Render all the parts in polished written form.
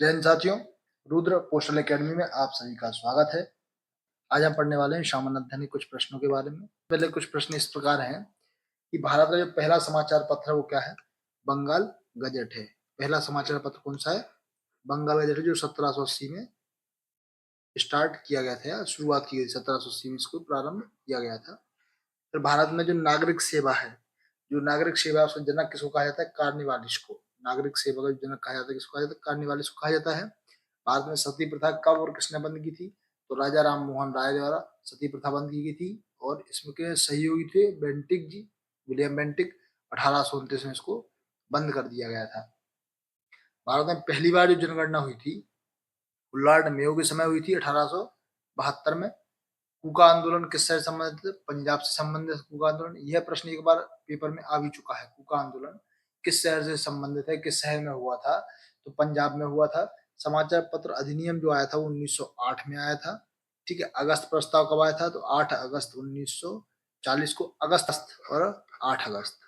जय हिंद साथियों, Rudra postal academy में आप सभी का स्वागत है। आज हम पढ़ने वाले हैं सामान्य अध्ययन के कुछ प्रश्नों के बारे में। पहले कुछ प्रश्न इस प्रकार हैं कि भारत का जो पहला समाचार पत्र है वो क्या है? बंगाल गजट है। पहला समाचार पत्र कौन सा है? बंगाल गजट है, जो 1780 में स्टार्ट किया गया था या शुरुआत की गई। 1780 में इसको प्रारंभ किया गया था। फिर भारत में जो नागरिक सेवा है, जो नागरिक सेवा है उसका जनक किसको कहा जाता है? कार्निवालिस को। नागरिक सेवा का जनक कहा जाता है, किसको कहा जाता है? कार्निवालिस को कहा जाता है। भारत में सती प्रथा कब और किसने बंद की थी? तो राजा राम मोहन राय द्वारा सती प्रथा बंद की गई थी। और इसमें के सहयोगी थे बेंटिक जी, विलियम बेंटिक। 1829 में इसको बंद कर दिया गया था। भारत में पहली बार जो जनगणना हुई थी लॉर्ड मेयो के समय हुई थी 1872 में। कूका आंदोलन किससे संबंधित है? पंजाब से संबंधित कूका आंदोलन। यह प्रश्न एक बार पेपर में आ भी चुका है। कूका आंदोलन किस शहर से संबंधित है, किस शहर में हुआ था? तो पंजाब में हुआ था। समाचार पत्र अधिनियम जो आया था वो 1908 में आया था। ठीक है। अगस्त प्रस्ताव कब आया था? तो 8 अगस्त 1940 को। अगस्त और 8 अगस्त,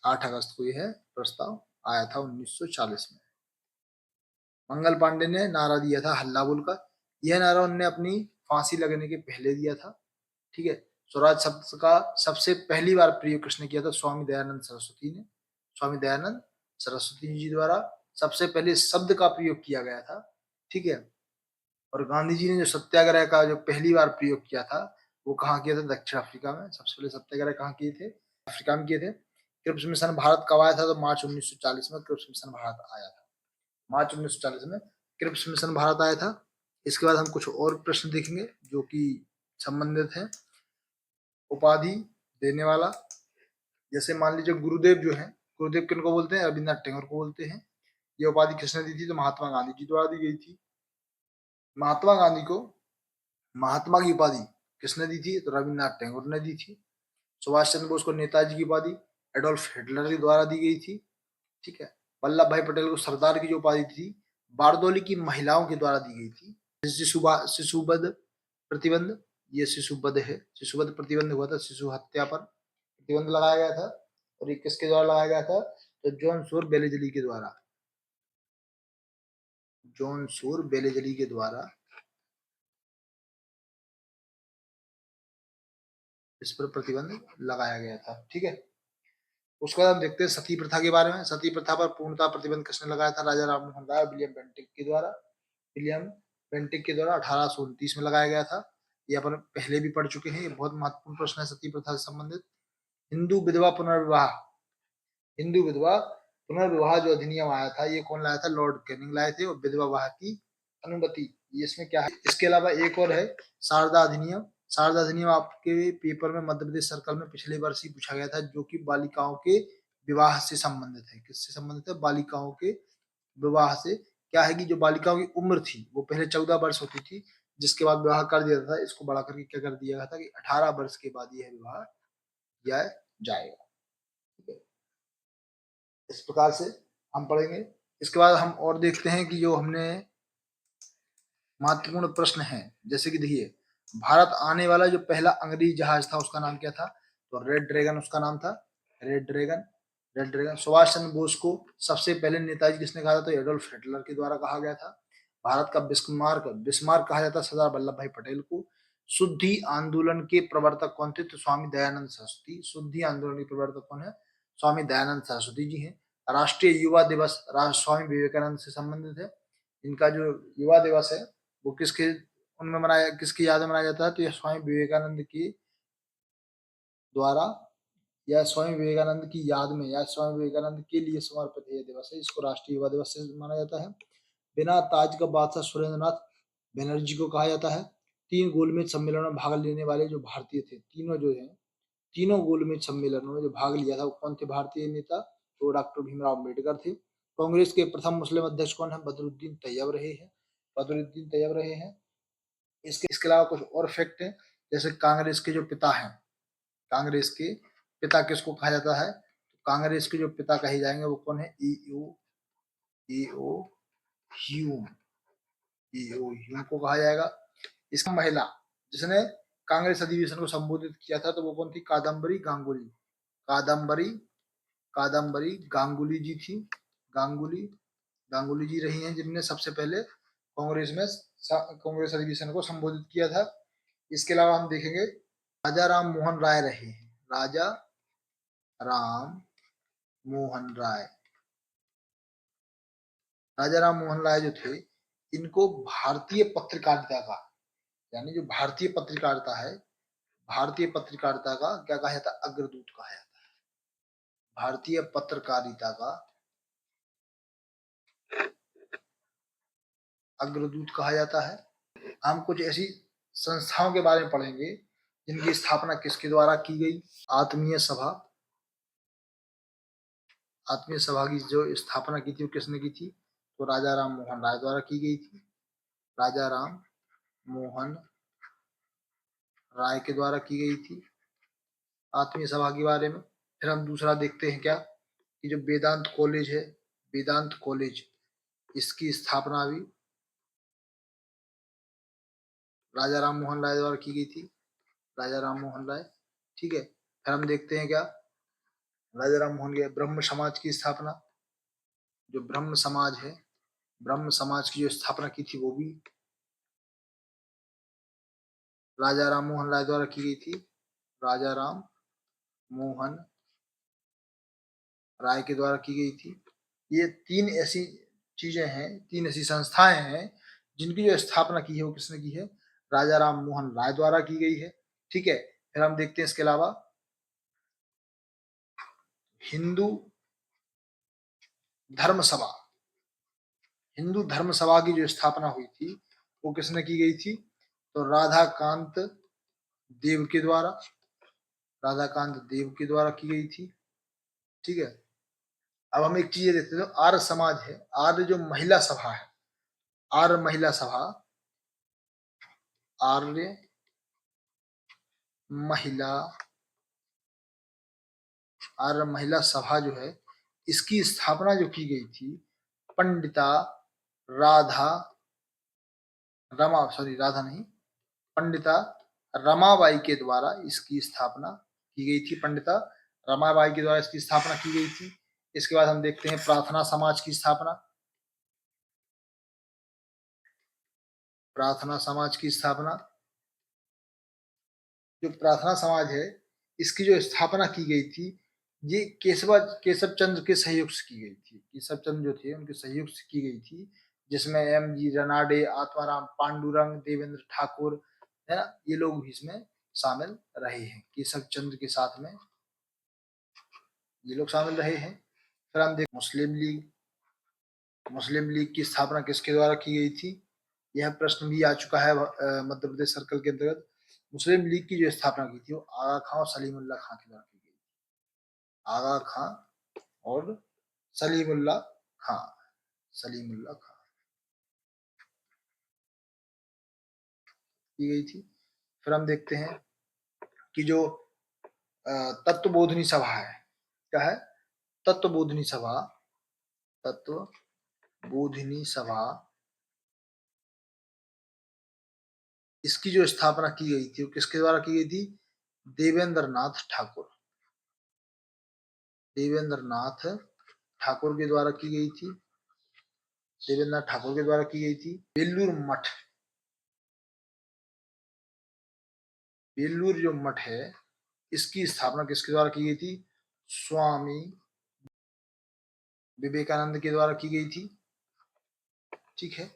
8 अगस्त को यह प्रस्ताव आया था 1940 में। मंगल पांडे ने नारा दिया था हल्ला बोल का। यह नारा उन्होंने अपनी फांसी लगने के पहले दिया था। ठीक है। स्वराज शब्द का सबसे पहली बार प्रयोग किसने किया था? स्वामी दयानंद सरस्वती ने। स्वामी दयानंद सरस्वती जी द्वारा सबसे पहले शब्द का प्रयोग किया गया था। ठीक है। और गांधी जी ने जो सत्याग्रह का जो पहली बार प्रयोग किया था वो कहाँ किया था? दक्षिण अफ्रीका में। सबसे पहले सत्याग्रह कहाँ किए थे? अफ्रीका में किए थे। क्रिप्स मिशन भारत कब आया था? तो मार्च 1940 में क्रिप्स मिशन भारत आया था। मार्च 1940 में क्रिप्स मिशन भारत आया था। इसके बाद हम कुछ और प्रश्न देखेंगे जो कि संबंधित है। उपाधि देने वाला, जैसे मान लीजिए गुरुदेव जो है, गुरुदेव किनको बोलते हैं? रविन्द्रनाथ टैगोर को बोलते हैं। ये उपाधि किसने दी थी? तो महात्मा गांधी जी द्वारा दी गई थी। महात्मा गांधी को महात्मा की उपाधि किसने दी थी? तो रविन्द्रनाथ टैगोर ने दी थी। सुभाष चंद्र बोस को नेताजी की उपाधि एडोल्फ हिटलर के द्वारा दी गई थी। ठीक है। वल्लभ भाई पटेल को सरदार की जो उपाधि थी बारदोली की महिलाओं के द्वारा दी गई थी। शिशुवध प्रतिबंध, ये शिशुवध है। शिशुवध प्रतिबंध हुआ था, शिशु हत्या पर प्रतिबंध लगाया गया था। और ये किसके द्वारा लगाया गया था? तो जॉन सोर बेलेजली के द्वारा। जॉन सोर बेलेजली के द्वारा इस पर प्रतिबंध लगाया गया था। ठीक है। उसके बाद हम देखते हैं सती प्रथा के बारे में। सती प्रथा पर पूर्णतः प्रतिबंध किसने लगाया था? राजा राम मोहन राय विलियम बेंटिक के द्वारा। विलियम बेंटिक के द्वारा 1829 में लगाया गया था। ये अपन पहले भी पढ़ चुके हैं। ये बहुत महत्वपूर्ण प्रश्न है सती प्रथा से संबंधित। हिंदू विधवा पुनर्विवाह, हिंदू विधवा पुनर्विवाह जो अधिनियम आया था ये कौन लाया था? लॉर्ड कैनिंग लाए थे। और विधवा विवाह की अनुमति, ये इसमें क्या है? इसके अलावा एक और है शारदा अधिनियम। शारदा अधिनियम आपके पेपर में मध्य प्रदेश सर्कल में पिछले वर्ष ही पूछा गया था, जो कि बालिकाओं के विवाह से संबंधित है। किससे संबंधित है? बालिकाओं के विवाह से। क्या है कि जो बालिकाओं की उम्र थी वो पहले 14 वर्ष होती थी, जिसके बाद विवाह कर दिया था। इसको बढ़ा करके क्या कर दिया गया था कि 18 वर्ष के बाद यह विवाह किया जाएगा। ठीक है। इस प्रकार से हम पढ़ेंगे। इसके बाद हम और देखते हैं कि जो हमने महत्वपूर्ण प्रश्न है, जैसे कि देखिए भारत आने वाला जो पहला अंग्रेजी जहाज था उसका नाम क्या था? तो रेड ड्रैगन उसका नाम था। Red dragon, red dragon. Subhash Chandra Bose को सबसे पहले नेताजी किसने कहा था? तो एडोल्फ हिटलर के द्वारा कहा गया था। भारत का बिस्मार्क, बिस्मार्क कहा जाता है सरदार वल्लभ भाई पटेल को। शुद्धि आंदोलन के प्रवर्तक कौन थे? तो स्वामी दयानंद सरस्वती। शुद्धि आंदोलन के प्रवर्तक कौन है? स्वामी दयानंद सरस्वती जी हैं। राष्ट्रीय युवा दिवस स्वामी विवेकानंद से संबंधित है। इनका जो युवा दिवस है वो किसके उनमें मनाया, किसकी याद में मनाया जाता है? तो यह स्वामी विवेकानंद की द्वारा या स्वामी विवेकानंद की याद में या स्वामी विवेकानंद के लिए समर्पित यह दिवस है। इसको राष्ट्रीय युवा दिवस से माना जाता है। बिना ताज का बादशाह सुरेंद्रनाथ बनर्जी को कहा जाता है। 3 गोलमेज सम्मेलन में भाग लेने वाले जो भारतीय थे, तीनों जो है, तीनों गोलमेज सम्मेलनों में जो भाग लिया था वो कौन थे भारतीय नेता? तो डॉक्टर भीमराव अम्बेडकर थे। कांग्रेस के प्रथम मुस्लिम अध्यक्ष कौन है? बदरुद्दीन तैयब रहे हैं। बदरुद्दीन तैयब रहे हैं। इसके अलावा कुछ और फैक्ट है, जैसे कांग्रेस के जो पिता हैं, कांग्रेस के पिता किसको कहा जाता है? तो कांग्रेस के जो पिता कहे जाएंगे वो कौन है? ईओ ह्यूम, ईओ ह्यूम को कहा जाएगा। इसका महिला जिसने कांग्रेस अधिवेशन को संबोधित किया था तो वो कौन थी? कादम्बरी गांगुली। कादम्बरी कादम्बरी गांगुली जी थी। गांगुली गांगुली जी रही हैं जिनने सबसे पहले कांग्रेस अधिवेशन को संबोधित किया था। इसके अलावा हम देखेंगे राजा राम मोहन राय रहे हैं। राजा राम मोहन राय, राजा राम मोहन राय जो थे, इनको भारतीय पत्रकारिता का, यानी जो भारतीय पत्रकारिता है, भारतीय पत्रकारिता का क्या कहा जाता है? अग्रदूत कहा जाता है। भारतीय पत्रकारिता का अग्रदूत कहा जाता है। हम कुछ ऐसी संस्थाओं के बारे में पढ़ेंगे जिनकी स्थापना किसके द्वारा की गई। आत्मीय सभा, आत्मीय सभा की जो स्थापना की थी वो किसने की थी? तो राजा राम मोहन राय द्वारा की गई थी। राजा राम मोहन राय के द्वारा की गई थी आत्मीय सभा के बारे में। फिर हम दूसरा देखते हैं क्या, कि जो वेदांत कॉलेज है, वेदांत कॉलेज, इसकी स्थापना भी राजा राम मोहन राय द्वारा की गई थी। राजा राम मोहन राय, ठीक है। फिर हम देखते हैं क्या, राजा राम मोहन के ब्रह्म समाज की स्थापना, जो ब्रह्म समाज है, ब्रह्म समाज की जो स्थापना की थी वो भी राजा राम मोहन राय द्वारा की गई थी। राजा राम मोहन राय के द्वारा की गई थी। ये तीन ऐसी चीजें हैं, तीन ऐसी संस्थाएं हैं जिनकी जो स्थापना की है वो किसने की है? राजा राम मोहन राय द्वारा की गई है, ठीक है। फिर हम देखते हैं इसके अलावा हिंदू धर्म सभा, हिंदू धर्म सभा की जो स्थापना हुई थी वो किसने की गई थी? तो राधाकांत देव के द्वारा, राधाकांत देव के द्वारा की गई थी, ठीक है। अब हम एक चीज देखते हैं, तो आर्य समाज है, आर्य जो महिला सभा है, आर्य महिला सभा, आर्य महिला, आर्य महिला सभा जो है, इसकी स्थापना जो की गई थी पंडिता राधा, रमा, सॉरी राधा नहीं, पंडिता रमाबाई के द्वारा इसकी स्थापना की गई थी। पंडिता रमाबाई के द्वारा इसकी स्थापना की गई थी। इसके बाद हम देखते हैं प्रार्थना समाज की स्थापना, प्रार्थना समाज की स्थापना। जो प्रार्थना समाज है, इसकी जो स्थापना की गई थी, ये केशव चंद्र के सहयोग से की गई थी। केशव चंद्र जो थे उनके सहयोग से की गई थी, जिसमें एम जी रनाडे, आत्माराम पांडुरंग, देवेंद्र ठाकुर, है ना, ये लोग भी इसमें शामिल रहे हैं। केशव चंद्र के साथ में ये लोग शामिल रहे हैं। फिर हम देख मुस्लिम लीग, मुस्लिम लीग की स्थापना किसके द्वारा की गई थी? यह प्रश्न भी आ चुका है मध्य प्रदेश सर्कल के अंतर्गत। मुस्लिम लीग की जो स्थापना की थी वो आगा खां और सलीमुल्लाह खां के द्वारा की गई थी। आगा खां और सलीमुल्लाह खां, सलीमुल्लाह खां की गई थी। फिर हम देखते हैं कि जो तत्वबोधिनी सभा है, क्या है? तत्वबोधिनी सभा, तत्वबोधिनी सभा, इसकी जो स्थापना की गई थी वो किसके द्वारा की गई थी? देवेंद्र नाथ ठाकुर, देवेंद्र नाथ ठाकुर के द्वारा की गई थी। देवेंद्र नाथ ठाकुर के द्वारा की गई थी। बेलूर मठ, बेलूर जो मठ है, इसकी स्थापना किसके द्वारा की गई थी? स्वामी विवेकानंद के द्वारा की गई थी, ठीक है।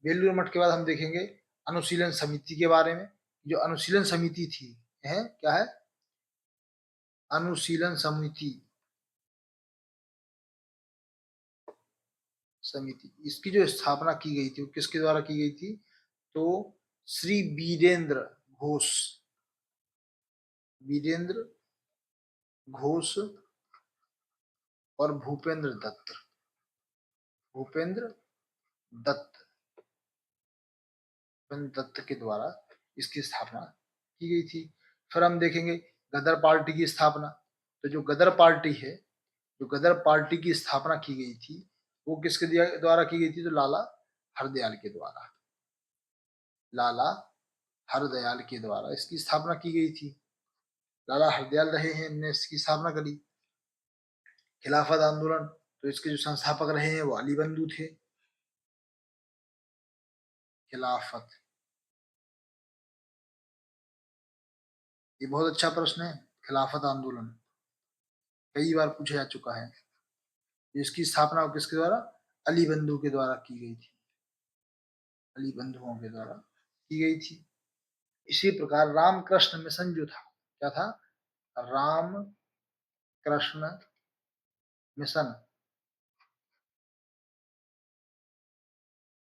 बेलूर मठ के बाद हम देखेंगे अनुशीलन समिति के बारे में। जो अनुशीलन समिति थी, है क्या है? अनुशीलन समिति, समिति, इसकी जो स्थापना की गई थी वो किसके द्वारा की गई थी? तो श्री वीरेंद्र घोष, वीरेंद्र घोष और भूपेंद्र दत्त, भूपेंद्र दत्त, भूपेंद्र दत्त के द्वारा इसकी स्थापना की गई थी। फिर हम देखेंगे गदर पार्टी की स्थापना। तो जो गदर पार्टी है, जो गदर पार्टी की स्थापना की गई थी वो किसके द्वारा की गई थी? तो लाला हरदयाल के द्वारा, लाला हरदयाल के द्वारा इसकी स्थापना की गई थी। लाला हरदयाल रहे हैं, इनने इसकी स्थापना करी। खिलाफत आंदोलन, तो इसके जो संस्थापक रहे हैं वो अली बंधु थे। खिलाफत। ये बहुत अच्छा प्रश्न है। खिलाफत आंदोलन कई बार पूछा जा चुका है। इसकी स्थापना किसके द्वारा? अली बंधु के द्वारा की गई थी। अली बंधुओं के द्वारा की गई थी। इसी प्रकार रामकृष्ण मिशन जो था, क्या था? राम कृष्ण मिशन,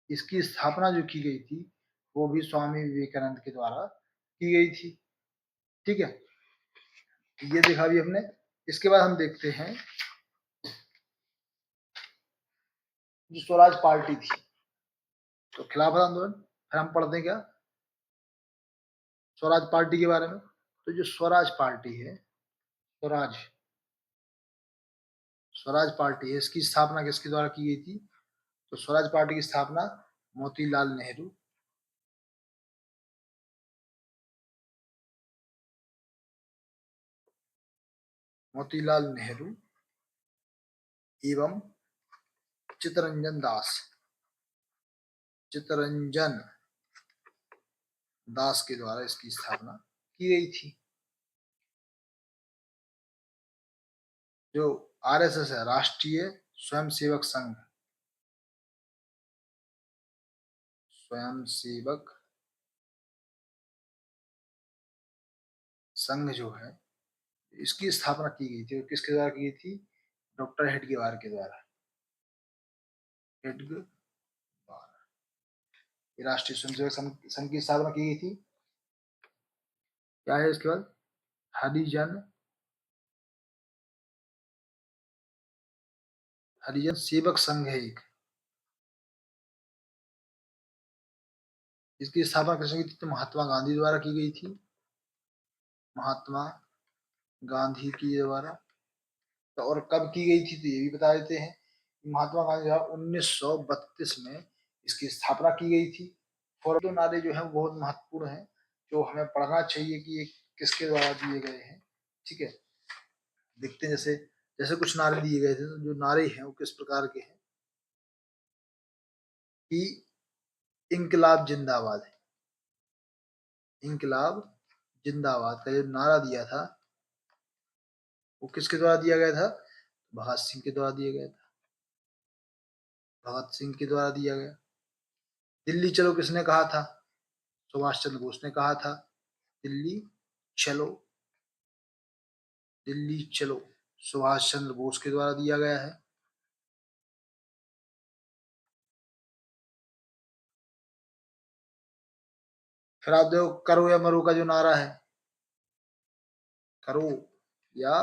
इसकी स्थापना जो की गई थी वो भी स्वामी विवेकानंद के द्वारा की गई थी। ठीक है, ये देखा भी हमने। इसके बाद हम देखते हैं जो स्वराज पार्टी थी, तो खिलाफत आंदोलन। फिर हम पढ़ते हैं क्या स्वराज पार्टी के बारे में। तो जो स्वराज पार्टी है, स्वराज स्वराज पार्टी है, इसकी स्थापना किसके द्वारा की गई थी? तो स्वराज पार्टी की स्थापना मोतीलाल नेहरू, मोतीलाल नेहरू एवं चित्तरंजन दास, चित्तरंजन दास के द्वारा इसकी स्थापना की गई थी। जो आरएसएस है, राष्ट्रीय स्वयंसेवक संघ, स्वयंसेवक संघ जो है, इसकी स्थापना की गई थी। और किसके द्वारा की गई थी? डॉक्टर हेडगेवार के द्वारा। हेडगेवार, राष्ट्रीय स्वयंसेवक संघ की स्थापना की गई थी। क्या है इसके बाद? हरिजन, हरिजन सेवक संघ है एक, इसकी स्थापना किसने की थी? तो महात्मा गांधी द्वारा की गई थी। महात्मा गांधी के द्वारा। तो और कब की गई थी तो ये भी बता देते हैं। महात्मा गांधी द्वारा 1932 में इसकी स्थापना की गई थी। और दो नारे जो है वो बहुत महत्वपूर्ण है, जो हमें पढ़ना चाहिए कि ये किसके द्वारा दिए गए हैं। ठीक है, देखते हैं। जैसे जैसे कुछ नारे दिए गए थे, तो जो नारे हैं वो किस प्रकार के हैं कि इनकलाब जिंदाबाद है। इनकलाब जिंदाबाद का जो नारा दिया था वो किसके द्वारा दिया गया था? भगत सिंह के द्वारा दिया गया था। भगत सिंह के द्वारा दिया गया। दिल्ली चलो किसने कहा था? सुभाष चंद्र बोस ने कहा था। दिल्ली चलो, दिल्ली चलो सुभाष चंद्र बोस के द्वारा दिया गया है। फिर आप देखो करो या मरो का जो नारा है, करो या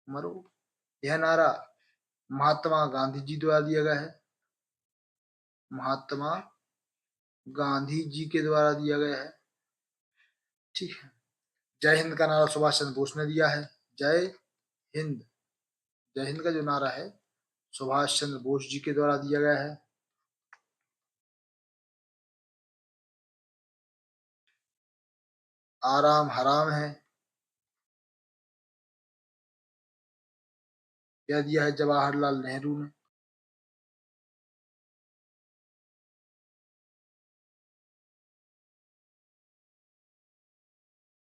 मरो, यह नारा महात्मा गांधी जी द्वारा दिया गया है। महात्मा गांधी जी के द्वारा दिया गया है। ठीक है। जय हिंद का नारा सुभाष चंद्र बोस ने दिया है। जय हिंद, जय हिंद का जो नारा है सुभाष चंद्र बोस जी के द्वारा दिया गया है। आराम हराम है, यह दिया है जवाहरलाल नेहरू ने।